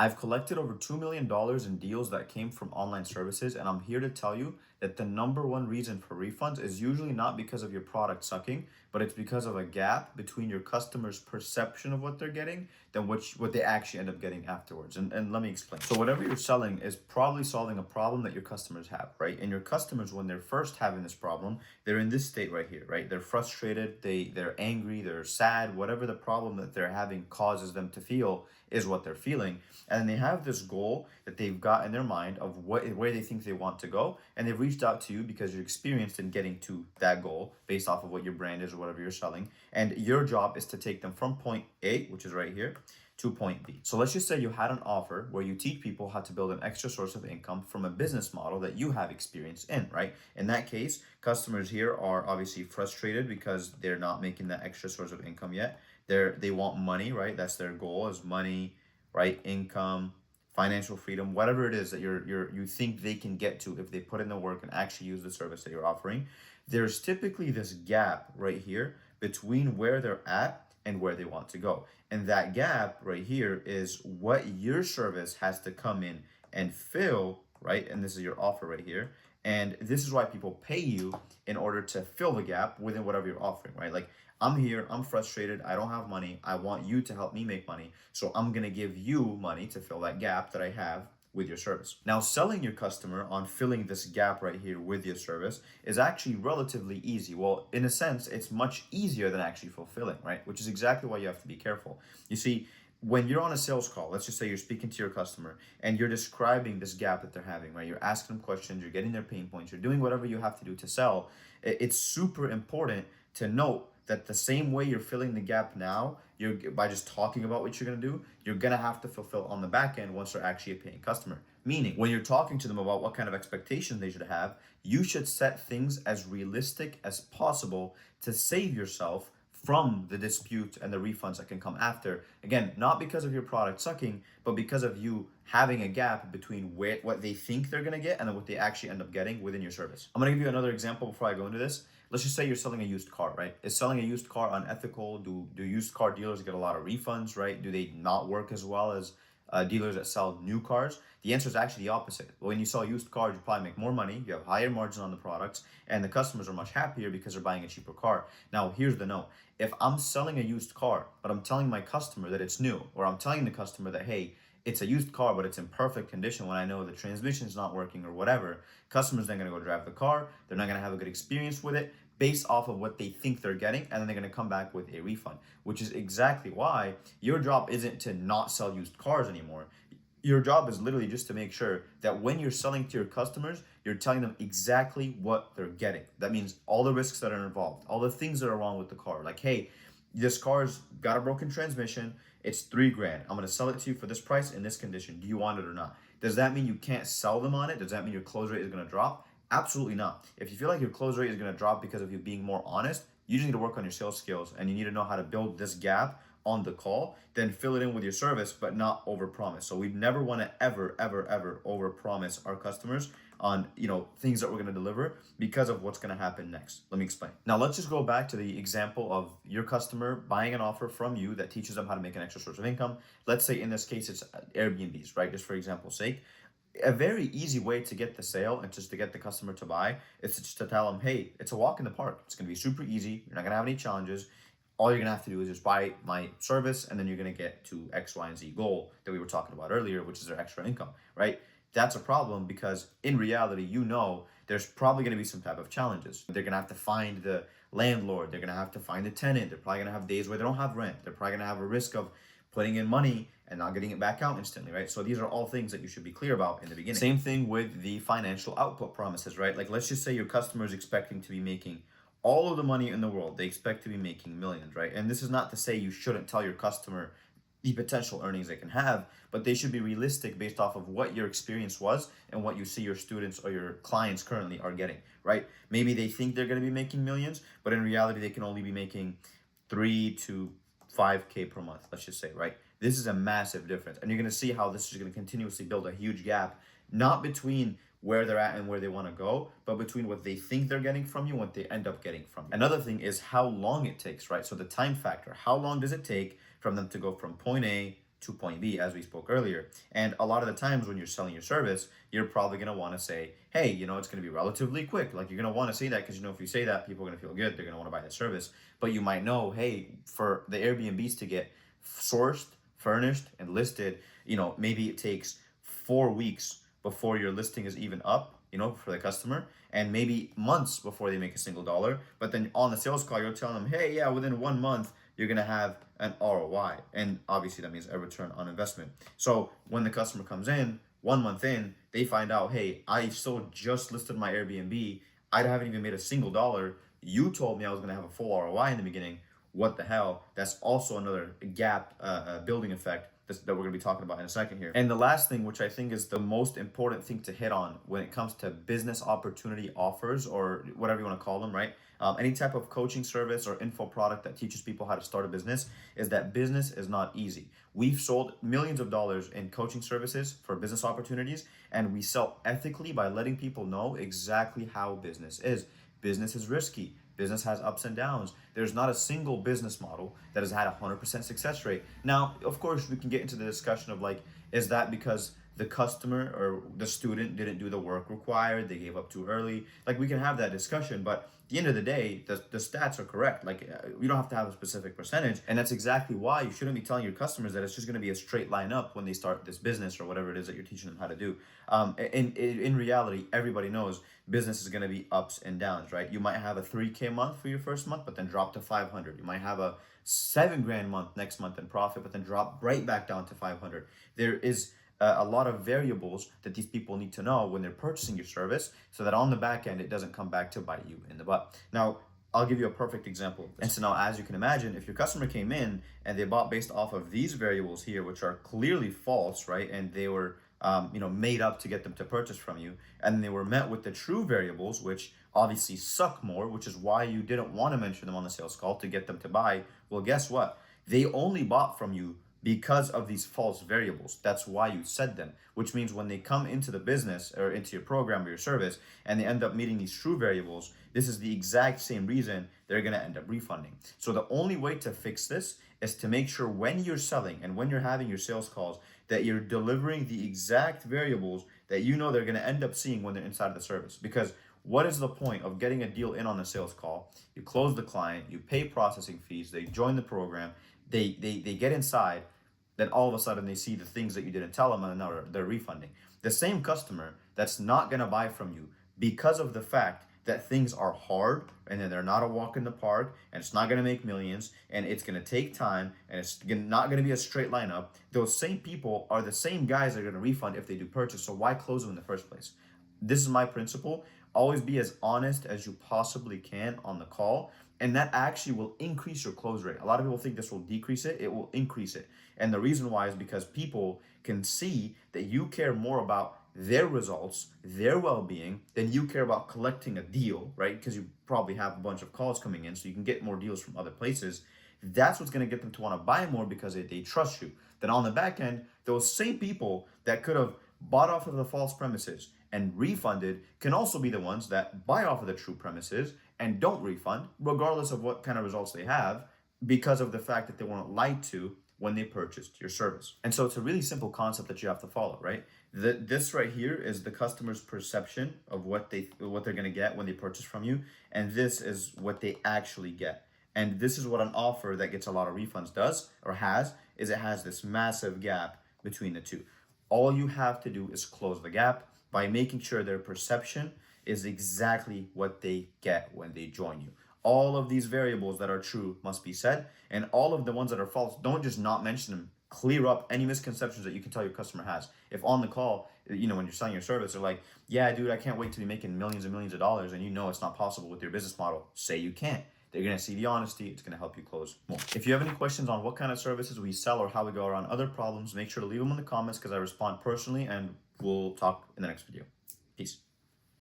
I've collected over $2 million in deals that came from online services, and I'm here to tell you that the number one reason for refunds is usually not because of your product sucking, but it's because of a gap between your customer's perception of what they're getting than what they actually end up getting afterwards. And let me explain. So whatever you're selling is probably solving a problem that your customers have, right? And your customers, when they're first having this problem, they're in this state right here, right? They're frustrated, they're angry, they're sad, whatever the problem that they're having causes them to feel is what they're feeling. And they have this goal that they've got in their mind of where they think they want to go, and they've reached out to you because you're experienced in getting to that goal based off of what your brand is or whatever you're selling. And your job is to take them from point A, which is right here, to point B. So let's just say you had an offer where you teach people how to build an extra source of income from a business model that you have experience in, right? In that case, customers here are obviously frustrated because they're not making that extra source of income yet. They want money, right? That's their goal, is money, right? Income, financial freedom, whatever it is that you think they can get to if they put in the work and actually use the service that you're offering. There's typically this gap right here between where they're at and where they want to go. And that gap right here is what your service has to come in and fill, right? And this is your offer right here. And this is why people pay you in order to fill the gap within whatever you're offering, right? Like, I'm here, I'm frustrated, I don't have money, I want you to help me make money. So I'm gonna give you money to fill that gap that I have with your service. Now, selling your customer on filling this gap right here with your service is actually relatively easy. Well, in a sense, it's much easier than actually fulfilling, right? Which is exactly why you have to be careful. You see, when you're on a sales call, let's just say you're speaking to your customer and you're describing this gap that they're having, right? You're asking them questions, you're getting their pain points, you're doing whatever you have to do to sell. It's super important to note that the same way you're filling the gap now, you're by just talking about what you're gonna do, you're gonna have to fulfill on the back end once they're actually a paying customer. Meaning, when you're talking to them about what kind of expectations they should have, you should set things as realistic as possible to save yourself from the dispute and the refunds that can come after. Again, not because of your product sucking, but because of you having a gap between what they think they're gonna get and then what they actually end up getting within your service. I'm gonna give you another example before I go into this. Let's just say you're selling a used car, right? Is selling a used car unethical? Do used car dealers get a lot of refunds, right? Do they not work as well as dealers that sell new cars? The answer is actually the opposite. When you sell used cars, you probably make more money, you have higher margin on the products, and the customers are much happier because they're buying a cheaper car. Now, here's the note. If I'm selling a used car, but I'm telling my customer that it's new, or I'm telling the customer that, hey, it's a used car, but it's in perfect condition when I know the transmission's not working or whatever, customers then gonna go drive the car, they're not gonna have a good experience with it based off of what they think they're getting, and then they're gonna come back with a refund, which is exactly why your job isn't to not sell used cars anymore. Your job is literally just to make sure that when you're selling to your customers, you're telling them exactly what they're getting. That means all the risks that are involved, all the things that are wrong with the car. Like, hey, this car's got a broken transmission, it's 3 grand. I'm gonna sell it to you for this price in this condition. Do you want it or not? Does that mean you can't sell them on it? Does that mean your close rate is gonna drop? Absolutely not. If you feel like your close rate is gonna drop because of you being more honest, you just need to work on your sales skills and you need to know how to build this gap on the call, then fill it in with your service, but not overpromise. So we never want to ever overpromise our customers on things that we're going to deliver because of what's going to happen next. Let me explain. Now let's just go back to the example of your customer buying an offer from you that teaches them how to make an extra source of income. Let's say in this case it's Airbnbs, right? Just for example's sake. A very easy way to get the sale and just to get the customer to buy is just to tell them, hey, it's a walk in the park. It's going to be super easy. You're not going to have any challenges. All you're gonna have to do is just buy my service, and then you're gonna get to X, Y, and Z goal that we were talking about earlier, which is their extra income, right? That's a problem because in reality, there's probably gonna be some type of challenges. They're gonna have to find the landlord, they're gonna have to find the tenant, they're probably gonna have days where they don't have rent, they're probably gonna have a risk of putting in money and not getting it back out instantly, right? So these are all things that you should be clear about in the beginning. Same thing with the financial output promises, right? Like, let's just say your customer is expecting to be making all of the money in the world. They expect to be making millions, right? And this is not to say you shouldn't tell your customer the potential earnings they can have, but they should be realistic based off of what your experience was and what you see your students or your clients currently are getting, right? Maybe they think they're going to be making millions, but in reality, they can only be making 3 to 5K per month, let's just say, right? This is a massive difference. And you're going to see how this is going to continuously build a huge gap, not between where they're at and where they want to go, but between what they think they're getting from you and what they end up getting from you. Another thing is how long it takes, right? So the time factor, how long does it take from them to go from point A to point B, as we spoke earlier. And a lot of the times when you're selling your service, you're probably going to want to say, hey, it's going to be relatively quick. Like, you're going to want to say that because, if you say that, people are going to feel good. They're going to want to buy the service. But you might know, hey, for the Airbnbs to get sourced, furnished, and listed, maybe it takes 4 weeks before your listing is even up, for the customer, and maybe months before they make a single dollar. But then on the sales call, you're telling them, hey, yeah, within 1 month, you're going to have an ROI. And obviously that means a return on investment. So when the customer comes in, 1 month in, they find out, hey, I still just listed my Airbnb. I haven't even made a single dollar. You told me I was going to have a full ROI in the beginning. What the hell? That's also another gap building effect that we're going to be talking about in a second here. And the last thing, which I think is the most important thing to hit on when it comes to business opportunity offers, or whatever you want to call them, right? Any type of coaching service or info product that teaches people how to start a business, is that business is not easy. We've sold millions of dollars in coaching services for business opportunities, and we sell ethically by letting people know exactly how business is. Business is risky. Business has ups and downs. There's not a single business model that has had a 100% success rate. Now, of course, we can get into the discussion of like, is that because the customer or the student didn't do the work required, they gave up too early? Like, we can have that discussion, but at the end of the day, the stats are correct. Like, you don't have to have a specific percentage. And that's exactly why you shouldn't be telling your customers that it's just going to be a straight line up when they start this business or whatever it is that you're teaching them how to do. In reality, everybody knows business is going to be ups and downs, right? You might have a 3K month for your first month, but then drop to 500. You might have a 7 grand month next month in profit, but then drop right back down to 500. There is a lot of variables that these people need to know when they're purchasing your service, so that on the back end, it doesn't come back to bite you in the butt. Now, I'll give you a perfect example of this. And so now, as you can imagine, if your customer came in and they bought based off of these variables here, which are clearly false, right? And they were made up to get them to purchase from you, and they were met with the true variables, which obviously suck more, which is why you didn't want to mention them on the sales call to get them to buy. Well, guess what? They only bought from you because of these false variables. That's why you said them, which means when they come into the business or into your program or your service and they end up meeting these true variables, this is the exact same reason they're going to end up refunding. So the only way to fix this is to make sure when you're selling and when you're having your sales calls that you're delivering the exact variables that they're going to end up seeing when they're inside of the service. Because what is the point of getting a deal in on the sales call? You close the client, you pay processing fees, they join the program, they get inside, then all of a sudden they see the things that you didn't tell them, and now they're refunding. The same customer that's not going to buy from you because of the fact that things are hard and then they're not a walk in the park and it's not going to make millions and it's going to take time and it's not going to be a straight line up, those same people are the same guys that are going to refund if they do purchase. So why close them in the first place? This is my principle. Always be as honest as you possibly can on the call, and that actually will increase your close rate. A lot of people think this will decrease it. It will increase it. And the reason why is because people can see that you care more about their results, their well-being, than you care about collecting a deal, right? Because you probably have a bunch of calls coming in, so you can get more deals from other places. That's what's going to get them to want to buy more, because they trust you. Then on the back end, those same people that could have bought off of the false premises and refunded can also be the ones that buy off of the true premises and don't refund, regardless of what kind of results they have, because of the fact that they weren't lied to when they purchased your service. And so it's a really simple concept that you have to follow, right? This right here is the customer's perception of what they're going to get when they purchase from you, and this is what they actually get. And this is what an offer that gets a lot of refunds does, or has, is it has this massive gap between the two. All you have to do is close the gap by making sure their perception is exactly what they get when they join you. All of these variables that are true must be said, and all of the ones that are false, don't just not mention them. Clear up any misconceptions that you can tell your customer has. If on the call, when you're selling your service, they're like, yeah, dude, I can't wait to be making millions and millions of dollars, and it's not possible with your business model. Say you can't. They're going to see the honesty. It's going to help you close more. If you have any questions on what kind of services we sell or how we go around other problems, make sure to leave them in the comments, because I respond personally, and we'll talk in the next video. Peace.